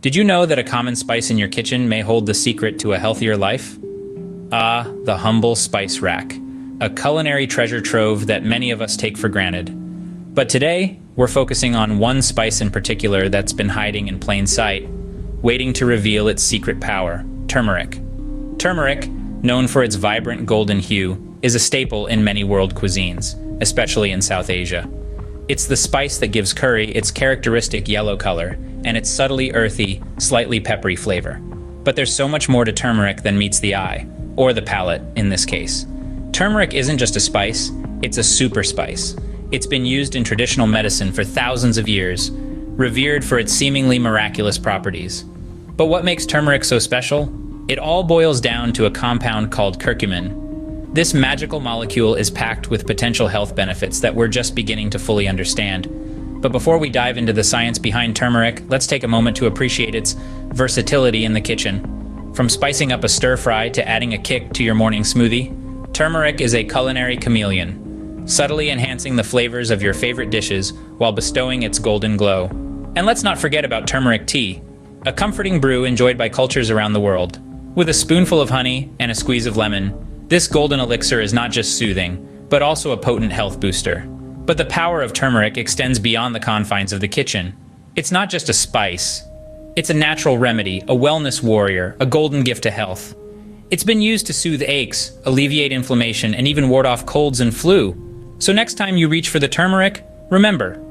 Did you know that a common spice in your kitchen may hold the secret to a healthier life? Ah, the humble spice rack, a culinary treasure trove that many of us take for granted. But today, we're focusing on one spice in particular that's been hiding in plain sight, waiting to reveal its secret power: turmeric. Turmeric, known for its vibrant golden hue, is a staple in many world cuisines, especially in South Asia. It's the spice that gives curry its characteristic yellow color and its subtly earthy, slightly peppery flavor. But there's so much more to turmeric than meets the eye, or the palate in this case. Turmeric isn't just a spice, it's a super spice. It's been used in traditional medicine for thousands of years, revered for its seemingly miraculous properties. But what makes turmeric so special? It all boils down to a compound called curcumin. This magical molecule is packed with potential health benefits that we're just beginning to fully understand. But before we dive into the science behind turmeric, let's take a moment to appreciate its versatility in the kitchen. From spicing up a stir-fry to adding a kick to your morning smoothie, turmeric is a culinary chameleon, subtly enhancing the flavors of your favorite dishes while bestowing its golden glow. And let's not forget about turmeric tea, a comforting brew enjoyed by cultures around the world. With a spoonful of honey and a squeeze of lemon, this golden elixir is not just soothing, but also a potent health booster. But the power of turmeric extends beyond the confines of the kitchen. It's not just a spice. It's a natural remedy, a wellness warrior, a golden gift to health. It's been used to soothe aches, alleviate inflammation, and even ward off colds and flu. So next time you reach for the turmeric, remember,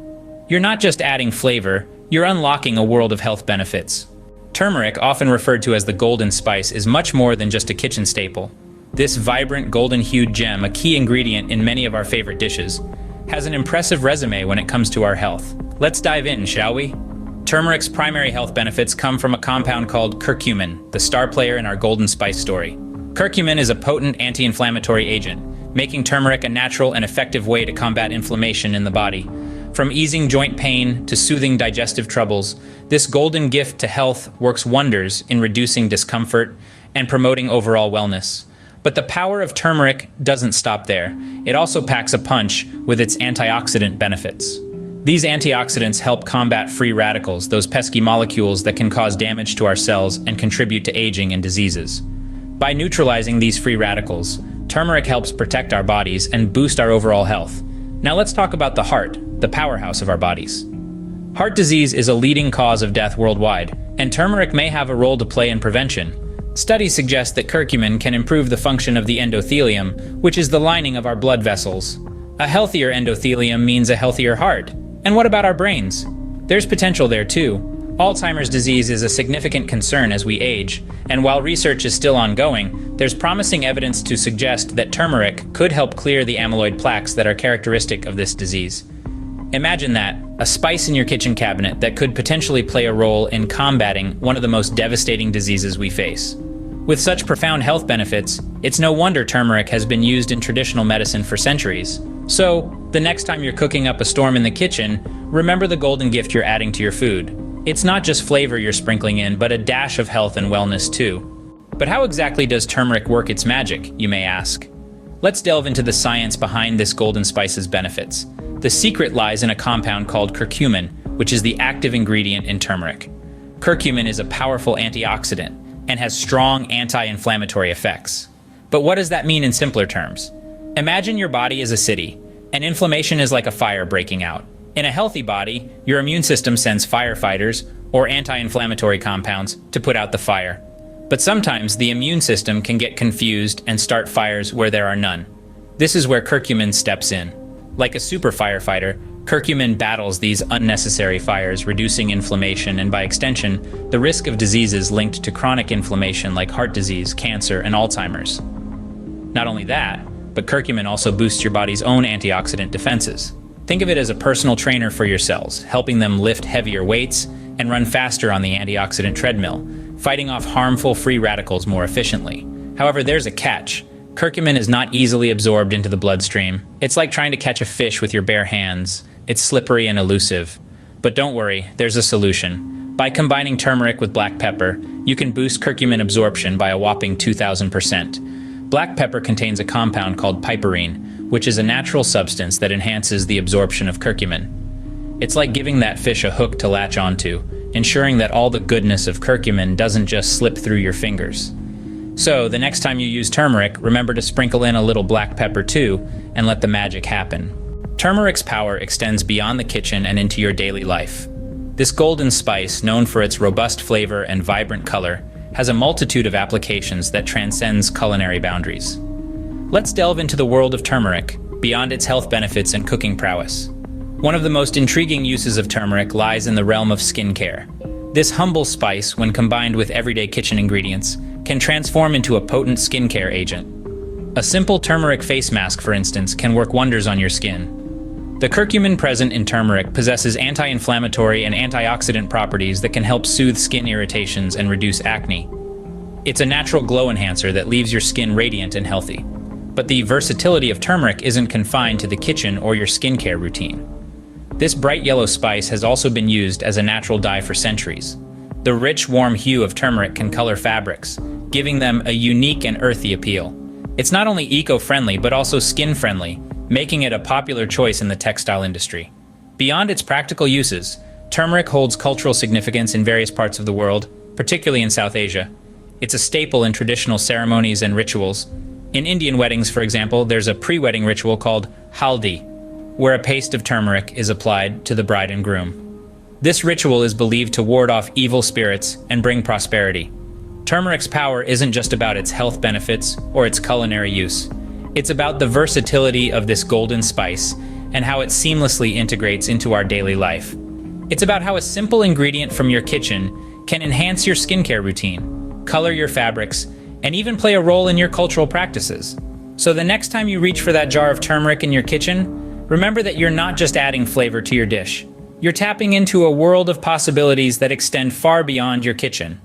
you're not just adding flavor, you're unlocking a world of health benefits. Turmeric, often referred to as the golden spice, is much more than just a kitchen staple. This vibrant golden-hued gem, a key ingredient in many of our favorite dishes, has an impressive resume when it comes to our health. Let's dive in, shall we? Turmeric's primary health benefits come from a compound called curcumin, the star player in our golden spice story. Curcumin is a potent anti-inflammatory agent, making turmeric a natural and effective way to combat inflammation in the body. From easing joint pain to soothing digestive troubles, this golden gift to health works wonders in reducing discomfort and promoting overall wellness. But the power of turmeric doesn't stop there. It also packs a punch with its antioxidant benefits. These antioxidants help combat free radicals, those pesky molecules that can cause damage to our cells and contribute to aging and diseases. By neutralizing these free radicals, turmeric helps protect our bodies and boost our overall health. Now let's talk about the heart, the powerhouse of our bodies. Heart disease is a leading cause of death worldwide, and turmeric may have a role to play in prevention. Studies suggest that curcumin can improve the function of the endothelium, which is the lining of our blood vessels. A healthier endothelium means a healthier heart. And what about our brains? There's potential there too. Alzheimer's disease is a significant concern as we age, and while research is still ongoing, there's promising evidence to suggest that turmeric could help clear the amyloid plaques that are characteristic of this disease. Imagine that, a spice in your kitchen cabinet that could potentially play a role in combating one of the most devastating diseases we face. With such profound health benefits, it's no wonder turmeric has been used in traditional medicine for centuries. So, the next time you're cooking up a storm in the kitchen, remember the golden gift you're adding to your food. It's not just flavor you're sprinkling in, but a dash of health and wellness too. But how exactly does turmeric work its magic, you may ask? Let's delve into the science behind this golden spice's benefits. The secret lies in a compound called curcumin, which is the active ingredient in turmeric. Curcumin is a powerful antioxidant and has strong anti-inflammatory effects. But what does that mean in simpler terms? Imagine your body is a city, and inflammation is like a fire breaking out. In a healthy body, your immune system sends firefighters or anti-inflammatory compounds to put out the fire. But sometimes the immune system can get confused and start fires where there are none. This is where curcumin steps in. Like a super firefighter, curcumin battles these unnecessary fires, reducing inflammation and, by extension, the risk of diseases linked to chronic inflammation like heart disease, cancer, and Alzheimer's. Not only that, but curcumin also boosts your body's own antioxidant defenses. Think of it as a personal trainer for your cells, helping them lift heavier weights and run faster on the antioxidant treadmill, fighting off harmful free radicals more efficiently. However, there's a catch. Curcumin is not easily absorbed into the bloodstream. It's like trying to catch a fish with your bare hands. It's slippery and elusive. But don't worry, there's a solution. By combining turmeric with black pepper, you can boost curcumin absorption by a whopping 2,000%. Black pepper contains a compound called piperine, which is a natural substance that enhances the absorption of curcumin. It's like giving that fish a hook to latch onto, ensuring that all the goodness of curcumin doesn't just slip through your fingers. So, the next time you use turmeric, remember to sprinkle in a little black pepper too, and let the magic happen. Turmeric's power extends beyond the kitchen and into your daily life. This golden spice, known for its robust flavor and vibrant color, has a multitude of applications that transcends culinary boundaries. Let's delve into the world of turmeric, beyond its health benefits and cooking prowess. One of the most intriguing uses of turmeric lies in the realm of skincare. This humble spice, when combined with everyday kitchen ingredients, can transform into a potent skincare agent. A simple turmeric face mask, for instance, can work wonders on your skin. The curcumin present in turmeric possesses anti-inflammatory and antioxidant properties that can help soothe skin irritations and reduce acne. It's a natural glow enhancer that leaves your skin radiant and healthy. But the versatility of turmeric isn't confined to the kitchen or your skincare routine. This bright yellow spice has also been used as a natural dye for centuries. The rich, warm hue of turmeric can color fabrics, giving them a unique and earthy appeal. It's not only eco-friendly, but also skin-friendly, making it a popular choice in the textile industry. Beyond its practical uses, turmeric holds cultural significance in various parts of the world, particularly in South Asia. It's a staple in traditional ceremonies and rituals. In Indian weddings, for example, there's a pre-wedding ritual called haldi, where a paste of turmeric is applied to the bride and groom. This ritual is believed to ward off evil spirits and bring prosperity. Turmeric's power isn't just about its health benefits or its culinary use. It's about the versatility of this golden spice and how it seamlessly integrates into our daily life. It's about how a simple ingredient from your kitchen can enhance your skincare routine, color your fabrics, and even play a role in your cultural practices. So the next time you reach for that jar of turmeric in your kitchen, remember that you're not just adding flavor to your dish. You're tapping into a world of possibilities that extend far beyond your kitchen.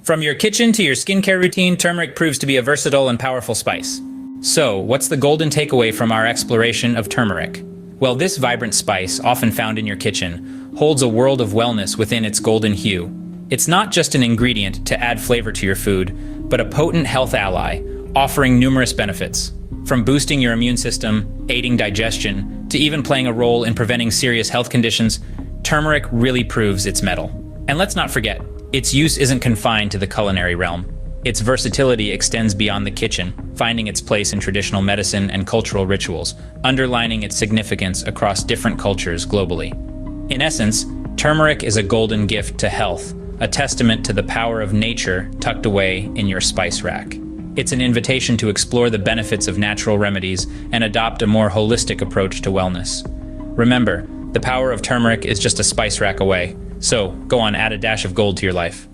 From your kitchen to your skincare routine, turmeric proves to be a versatile and powerful spice. So, what's the golden takeaway from our exploration of turmeric? Well, this vibrant spice, often found in your kitchen, holds a world of wellness within its golden hue. It's not just an ingredient to add flavor to your food, but a potent health ally, offering numerous benefits. From boosting your immune system, aiding digestion, to even playing a role in preventing serious health conditions, turmeric really proves its mettle. And let's not forget, its use isn't confined to the culinary realm. Its versatility extends beyond the kitchen, finding its place in traditional medicine and cultural rituals, underlining its significance across different cultures globally. In essence, turmeric is a golden gift to health, a testament to the power of nature tucked away in your spice rack. It's an invitation to explore the benefits of natural remedies and adopt a more holistic approach to wellness. Remember, the power of turmeric is just a spice rack away, so go on, add a dash of gold to your life.